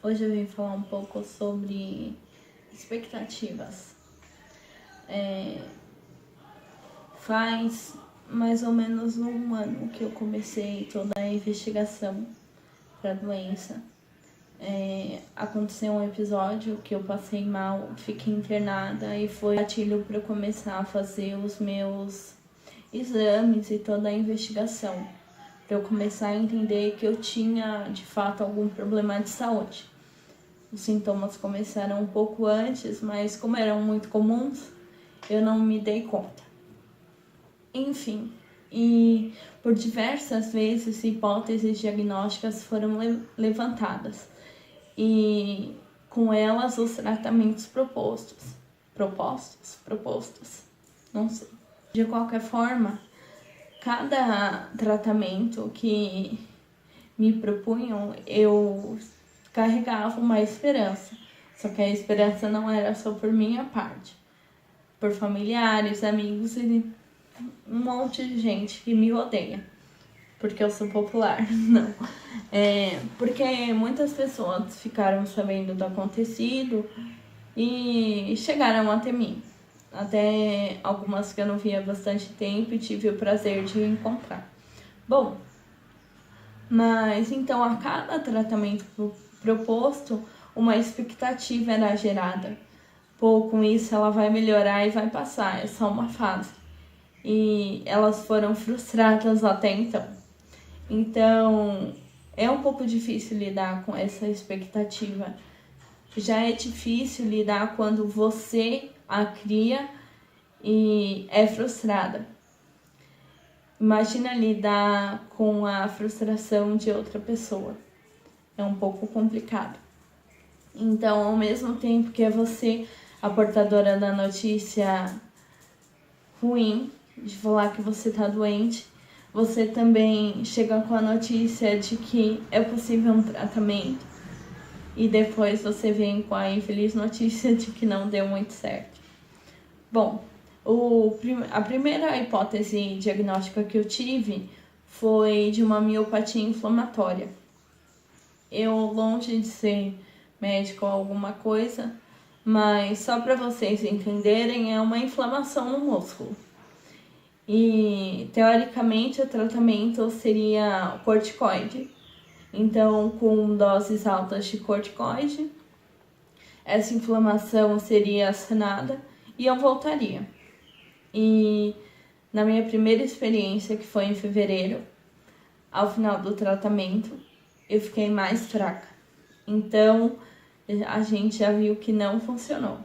Hoje eu vim falar um pouco sobre expectativas. Faz mais ou menos um ano que eu comecei toda a investigação para a doença. Aconteceu um episódio que eu passei mal, fiquei internada e foi gatilho para eu começar a fazer os meus exames e toda a investigação, para eu começar a entender que eu tinha de fato algum problema de saúde. Os sintomas começaram um pouco antes, mas como eram muito comuns, eu não me dei conta. Enfim, e por diversas vezes hipóteses diagnósticas foram levantadas e com elas os tratamentos propostos, não sei. De qualquer forma, cada tratamento que me propunham, eu carregava uma esperança. Só que a esperança não era só por minha parte, por familiares, amigos e um monte de gente que me odeia, porque eu sou popular, não. Porque muitas pessoas ficaram sabendo do acontecido e chegaram até mim. Até algumas que eu não via há bastante tempo e tive o prazer de encontrar. Bom, mas então a cada tratamento proposto, uma expectativa era gerada. Pô, com isso ela vai melhorar e vai passar, é só uma fase. E elas foram frustradas até então. Então, é um pouco difícil lidar com essa expectativa. Já é difícil lidar quando você a cria e é frustrada. Imagina lidar com a frustração de outra pessoa. É um pouco complicado. Então, ao mesmo tempo que é você a portadora da notícia ruim, de falar que você tá doente, você também chega com a notícia de que é possível um tratamento e depois você vem com a infeliz notícia de que não deu muito certo. Bom, a primeira hipótese diagnóstica que eu tive foi de uma miopatia inflamatória. Eu, longe de ser médico ou alguma coisa, mas só para vocês entenderem, é uma inflamação no músculo. E, teoricamente, o tratamento seria corticoide. Então, com doses altas de corticoide, essa inflamação seria sanada e eu voltaria. E na minha primeira experiência, que foi em fevereiro, ao final do tratamento, eu fiquei mais fraca. Então, a gente já viu que não funcionou.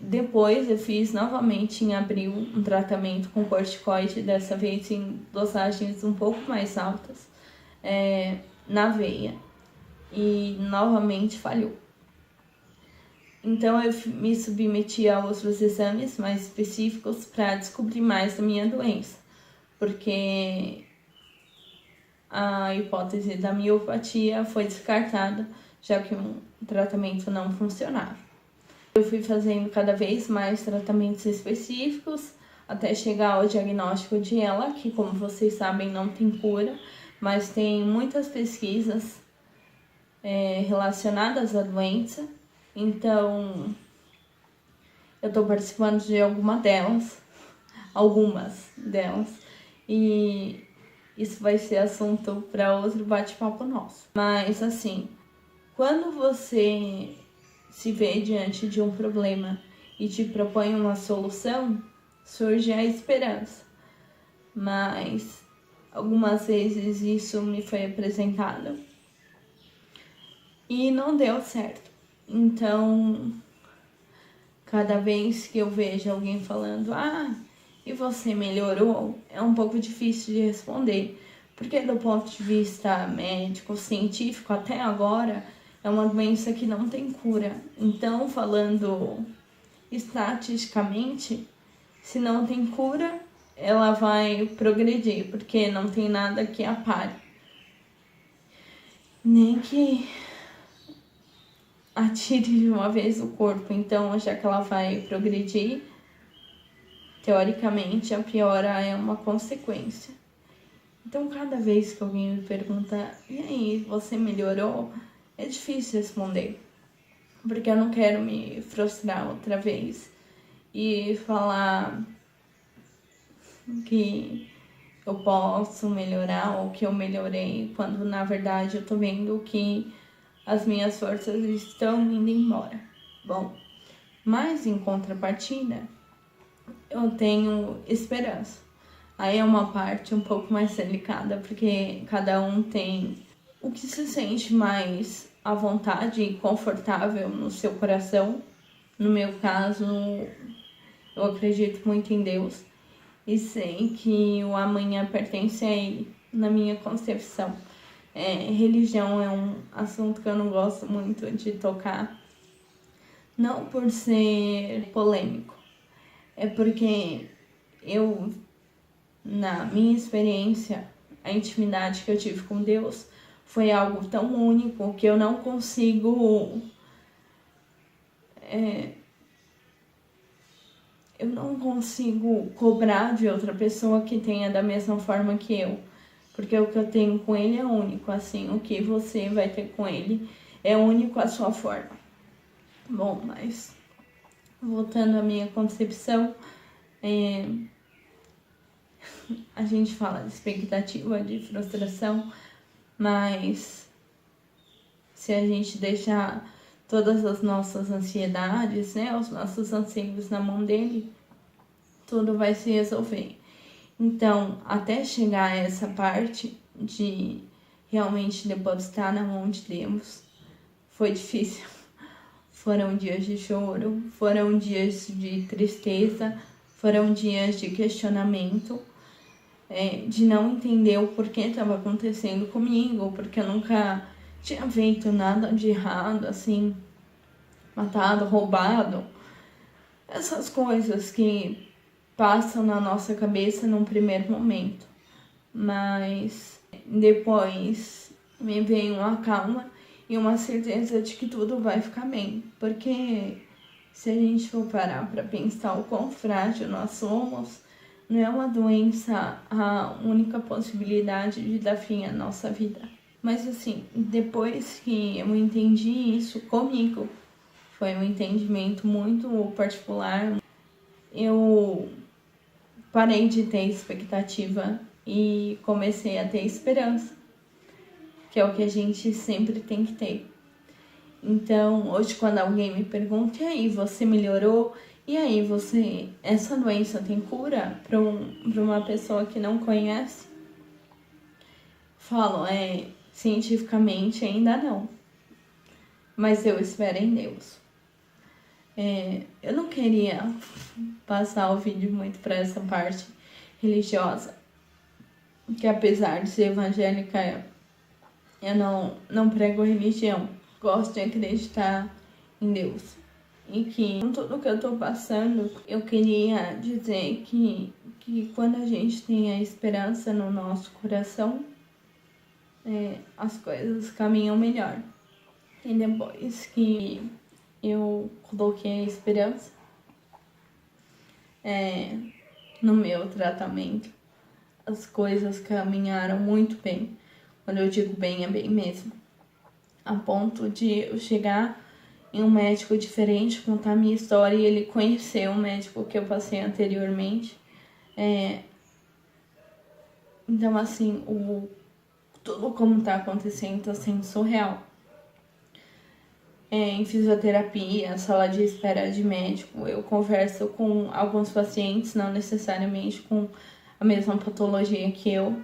Depois eu fiz novamente em abril um tratamento com corticoide, dessa vez em dosagens um pouco mais altas, na veia, e novamente falhou. Então eu me submeti a outros exames mais específicos para descobrir mais da minha doença, porque a hipótese da miopatia foi descartada, já que o tratamento não funcionava. Eu fui fazendo cada vez mais tratamentos específicos até chegar ao diagnóstico de ELA, que, como vocês sabem, não tem cura, mas tem muitas pesquisas relacionadas à doença. Então, eu estou participando de algumas delas, e isso vai ser assunto para outro bate-papo nosso. Mas, assim, quando você se vê diante de um problema e te propõe uma solução, surge a esperança. Mas algumas vezes isso me foi apresentado e não deu certo. Então, cada vez que eu vejo alguém falando, e você melhorou? É um pouco difícil de responder, porque do ponto de vista médico, científico, até agora, é uma doença que não tem cura. Então, falando estatisticamente, se não tem cura, ela vai progredir, porque não tem nada que a pare. Nem que atire de uma vez o corpo. Então, já que ela vai progredir, teoricamente, a piora é uma consequência. Então, cada vez que alguém me pergunta, e aí, você melhorou? é difícil responder, porque eu não quero me frustrar outra vez e falar que eu posso melhorar ou que eu melhorei, quando na verdade eu tô vendo que as minhas forças estão indo embora. Bom, mas em contrapartida, eu tenho esperança. Aí é uma parte um pouco mais delicada, porque cada um tem o que se sente mais à vontade e confortável no seu coração. No meu caso, eu acredito muito em Deus e sei que o amanhã pertence a Ele, na minha concepção. Religião é um assunto que eu não gosto muito de tocar, não por ser polêmico, é porque eu, na minha experiência, a intimidade que eu tive com Deus foi algo tão único que eu não consigo cobrar de outra pessoa que tenha da mesma forma que eu, porque o que eu tenho com ele é único, assim, o que você vai ter com ele é único à sua forma. Bom, mas voltando à minha concepção, a gente fala de expectativa, de frustração, mas se a gente deixar todas as nossas ansiedades, né, os nossos anseios na mão dele, tudo vai se resolver. Então, até chegar a essa parte de realmente depositar na mão de Deus, foi difícil. Foram dias de choro, foram dias de tristeza, foram dias de questionamento, de não entender o porquê estava acontecendo comigo, porque eu nunca tinha feito nada de errado, assim, matado, roubado. Essas coisas que passam na nossa cabeça num primeiro momento. Mas depois me veio uma calma e uma certeza de que tudo vai ficar bem. Porque se a gente for parar para pensar o quão frágil nós somos, não é uma doença a única possibilidade de dar fim à nossa vida. Mas assim, depois que eu entendi isso comigo, foi um entendimento muito particular, eu parei de ter expectativa e comecei a ter esperança, que é o que a gente sempre tem que ter. Então, hoje quando alguém me pergunta, e aí, você melhorou? E aí, essa doença tem cura para uma pessoa que não conhece? Falo, cientificamente ainda não, mas eu espero em Deus. Eu não queria passar o vídeo muito para essa parte religiosa, que apesar de ser evangélica, eu não prego religião. Gosto de acreditar em Deus. E que com tudo que eu tô passando, eu queria dizer que quando a gente tem a esperança no nosso coração, as coisas caminham melhor. E depois que eu coloquei a esperança no meu tratamento, as coisas caminharam muito bem. Quando eu digo bem, é bem mesmo. A ponto de eu chegar em um médico diferente, contar a minha história e ele conhecer o médico que eu passei anteriormente. Então, assim, tudo como tá acontecendo tá sendo surreal. Em fisioterapia, sala de espera de médico, eu converso com alguns pacientes, não necessariamente com a mesma patologia que eu,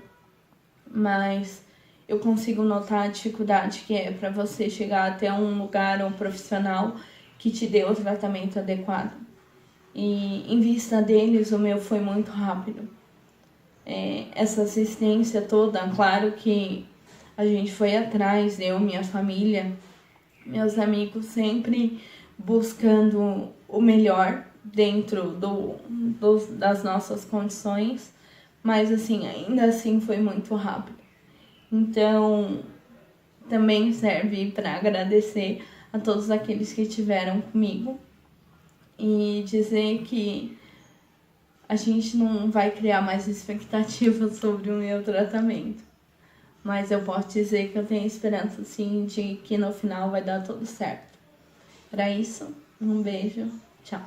mas eu consigo notar a dificuldade que é para você chegar até um lugar, um profissional que te dê o tratamento adequado. E em vista deles, o meu foi muito rápido. Essa assistência toda, claro que a gente foi atrás, eu, minha família, meus amigos, sempre buscando o melhor dentro das nossas condições, mas assim, ainda assim foi muito rápido. Então, também serve para agradecer a todos aqueles que estiveram comigo e dizer que a gente não vai criar mais expectativas sobre o meu tratamento, mas eu posso dizer que eu tenho esperança, sim, de que no final vai dar tudo certo. Para isso, um beijo, tchau.